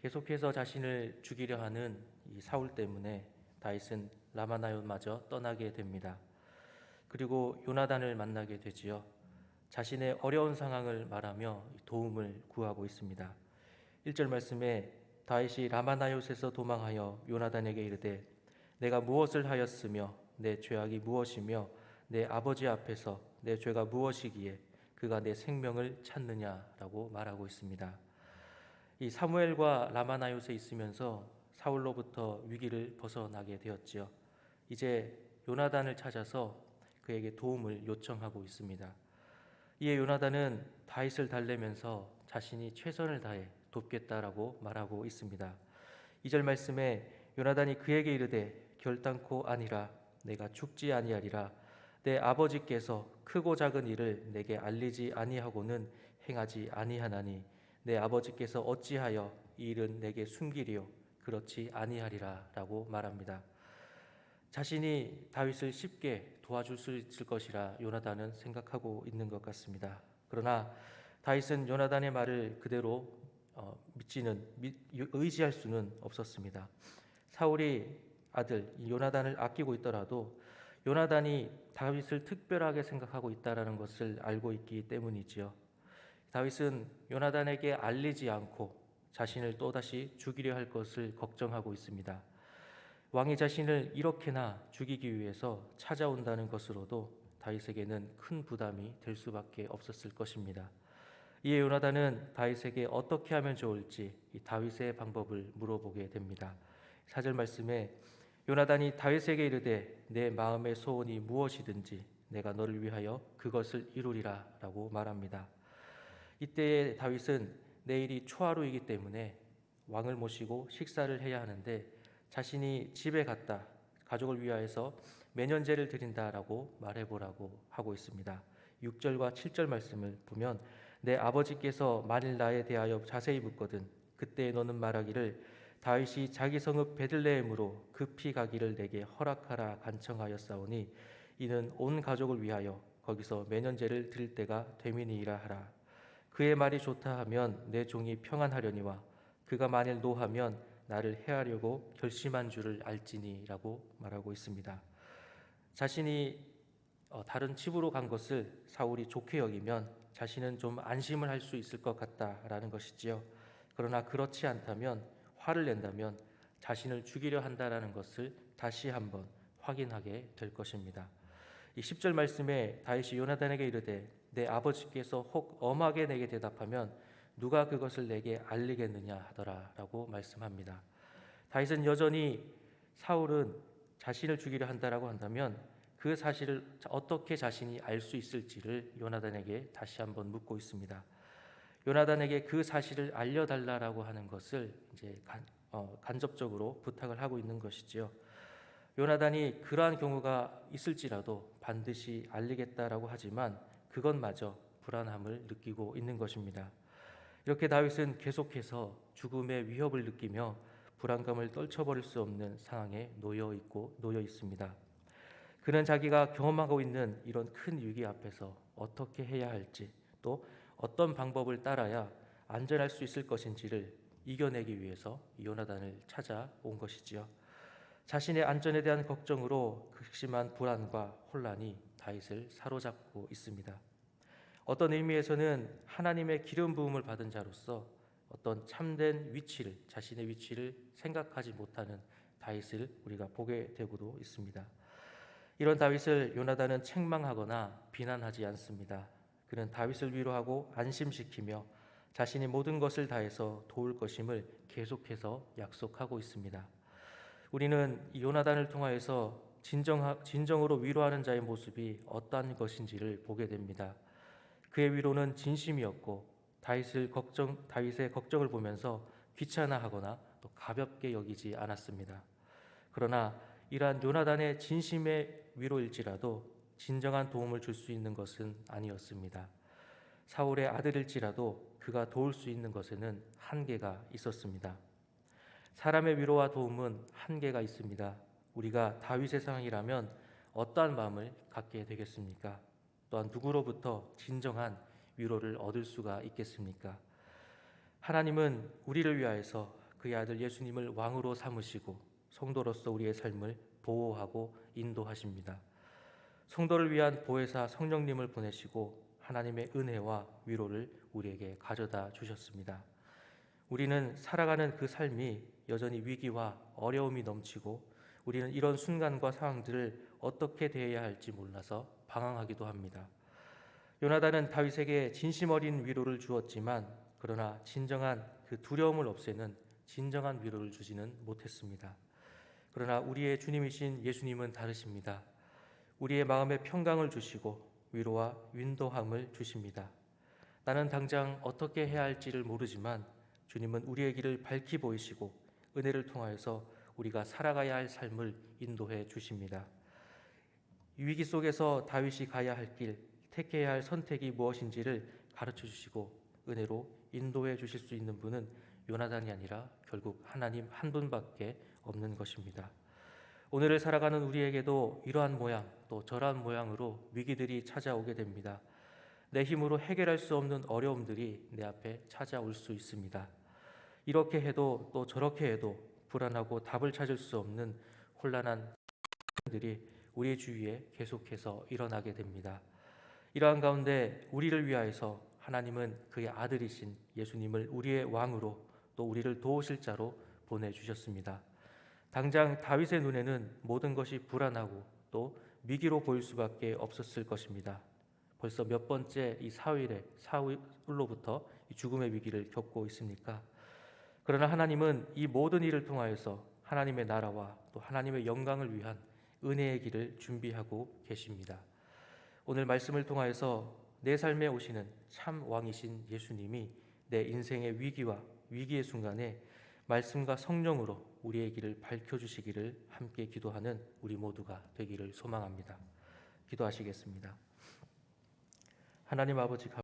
계속해서 자신을 죽이려 하는 이 사울 때문에 다윗은 라마나요마저 떠나게 됩니다. 그리고 요나단을 만나게 되지요. 자신의 어려운 상황을 말하며 도움을 구하고 있습니다. 1절 말씀에 다윗이 라마나요스에서 도망하여 요나단에게 이르되 내가 무엇을 하였으며 내 죄악이 무엇이며 내 아버지 앞에서 내 죄가 무엇이기에 그가 내 생명을 찾느냐라고 말하고 있습니다. 이 사무엘과 라마나요스에 있으면서 사울로부터 위기를 벗어나게 되었지요. 이제 요나단을 찾아서 그에게 도움을 요청하고 있습니다. 이에 요나단은 다윗을 달래면서 자신이 최선을 다해 돕겠다라고 말하고 있습니다. 2절 말씀에 요나단이 그에게 이르되 결단코 아니라 내가 죽지 아니하리라 내 아버지께서 크고 작은 일을 내게 알리지 아니하고는 행하지 아니하나니 내 아버지께서 어찌하여 이 일은 내게 숨기리요 그렇지 아니하리라라고 말합니다. 자신이 다윗을 쉽게 도와줄 수 있을 것이라 요나단은 생각하고 있는 것 같습니다. 그러나 다윗은 요나단의 말을 그대로 의지할 수는 없었습니다. 사울이 아들 요나단을 아끼고 있더라도 요나단이 다윗을 특별하게 생각하고 있다라는 것을 알고 있기 때문이지요. 다윗은 요나단에게 알리지 않고 자신을 또다시 죽이려 할 것을 걱정하고 있습니다. 왕이 자신을 이렇게나 죽이기 위해서 찾아온다는 것으로도 다윗에게는 큰 부담이 될 수밖에 없었을 것입니다. 이에 요나단은 다윗에게 어떻게 하면 좋을지 이 다윗의 방법을 물어보게 됩니다. 4절 말씀에 요나단이 다윗에게 이르되 내 마음의 소원이 무엇이든지 내가 너를 위하여 그것을 이루리라 라고 말합니다. 이때에 다윗은 내일이 초하루이기 때문에 왕을 모시고 식사를 해야 하는데 자신이 집에 갔다 가족을 위하여서 매년제를 드린다라고 말해보라고 하고 있습니다. 6절과 7절 말씀을 보면 내 아버지께서 만일 나에 대하여 자세히 묻거든 그때 너는 말하기를 다윗이 자기 성읍 베들레헴으로 급히 가기를 내게 허락하라 간청하였사오니 이는 온 가족을 위하여 거기서 매년제를 드릴 때가 되미니이라 하라. 그의 말이 좋다 하면 내 종이 평안하려니와 그가 만일 노하면 나를 해하려고 결심한 줄을 알지니라고 말하고 있습니다. 자신이 다른 집으로 간 것을 사울이 좋게 여기면 자신은 좀 안심을 할 수 있을 것 같다라는 것이지요. 그러나 그렇지 않다면 화를 낸다면 자신을 죽이려 한다라는 것을 다시 한번 확인하게 될 것입니다. 이 10절 말씀에 다윗이 요나단에게 이르되 내 아버지께서 혹 엄하게 내게 대답하면 누가 그것을 내게 알리겠느냐 하더라라고 말씀합니다. 다윗은 여전히 사울은 자신을 죽이려 한다라고 한다면 그 사실을 어떻게 자신이 알 수 있을지를 요나단에게 다시 한번 묻고 있습니다. 요나단에게 그 사실을 알려달라라고 하는 것을 이제 간접적으로 부탁을 하고 있는 것이지요. 요나단이 그러한 경우가 있을지라도 반드시 알리겠다라고 하지만 그것마저 불안함을 느끼고 있는 것입니다. 이렇게 다윗은 계속해서 죽음의 위협을 느끼며 불안감을 떨쳐버릴 수 없는 상황에 놓여 있습니다. 그는 자기가 경험하고 있는 이런 큰 위기 앞에서 어떻게 해야 할지 또 어떤 방법을 따라야 안전할 수 있을 것인지를 이겨내기 위해서 요나단을 찾아온 것이지요. 자신의 안전에 대한 걱정으로 극심한 불안과 혼란이 다윗을 사로잡고 있습니다. 어떤 의미에서는 하나님의 기름 부음을 받은 자로서 어떤 참된 위치를 자신의 위치를 생각하지 못하는 다윗을 우리가 보게 되고도 있습니다. 이런 다윗을 요나단은 책망하거나 비난하지 않습니다. 그는 다윗을 위로하고 안심시키며 자신이 모든 것을 다해서 도울 것임을 계속해서 약속하고 있습니다. 우리는 이 요나단을 통하여서 진정으로 위로하는 자의 모습이 어떠한 것인지를 보게 됩니다. 그의 위로는 진심이었고 다윗의 걱정을 보면서 귀찮아하거나 또 가볍게 여기지 않았습니다. 그러나 이러한 요나단의 진심의 위로일지라도 진정한 도움을 줄 수 있는 것은 아니었습니다. 사울의 아들일지라도 그가 도울 수 있는 것에는 한계가 있었습니다. 사람의 위로와 도움은 한계가 있습니다. 우리가 다윗의 상황이라면 어떠한 마음을 갖게 되겠습니까? 또한 누구로부터 진정한 위로를 얻을 수가 있겠습니까? 하나님은 우리를 위하여서 그의 아들 예수님을 왕으로 삼으시고 성도로서 우리의 삶을 보호하고 인도하십니다. 성도를 위한 보혜사 성령님을 보내시고 하나님의 은혜와 위로를 우리에게 가져다 주셨습니다. 우리는 살아가는 그 삶이 여전히 위기와 어려움이 넘치고 우리는 이런 순간과 상황들을 어떻게 대해야 할지 몰라서 방황하기도 합니다. 요나단은 다윗에게 진심 어린 위로를 주었지만 그러나 진정한 그 두려움을 없애는 진정한 위로를 주지는 못했습니다. 그러나 우리의 주님이신 예수님은 다르십니다. 우리의 마음에 평강을 주시고 위로와 인도함을 주십니다. 나는 당장 어떻게 해야 할지를 모르지만 주님은 우리의 길을 밝히 보이시고 은혜를 통하여서 우리가 살아가야 할 삶을 인도해 주십니다. 이 위기 속에서 다윗이 가야 할 길, 택해야 할 선택이 무엇인지를 가르쳐 주시고 은혜로 인도해 주실 수 있는 분은 요나단이 아니라 결국 하나님 한 분밖에 없는 것입니다. 오늘을 살아가는 우리에게도 이러한 모양 또 저러한 모양으로 위기들이 찾아오게 됩니다. 내 힘으로 해결할 수 없는 어려움들이 내 앞에 찾아올 수 있습니다. 이렇게 해도 또 저렇게 해도 불안하고 답을 찾을 수 없는 혼란한 일들이 우리 주위에 계속해서 일어나게 됩니다. 이러한 가운데 우리를 위하여서 하나님은 그의 아들이신 예수님을 우리의 왕으로 또 우리를 도우실 자로 보내주셨습니다. 당장 다윗의 눈에는 모든 것이 불안하고 또 위기로 보일 수밖에 없었을 것입니다. 벌써 몇 번째 이 사울로부터 이 죽음의 위기를 겪고 있습니까? 그러나 하나님은 이 모든 일을 통하여서 하나님의 나라와 또 하나님의 영광을 위한 은혜의 길을 준비하고 계십니다. 오늘 말씀을 통하여서 내 삶에 오시는 참 왕이신 예수님이 내 인생의 위기와 위기의 순간에 말씀과 성령으로 우리의 길을 밝혀주시기를 함께 기도하는 우리 모두가 되기를 소망합니다. 기도하시겠습니다. 하나님 아버지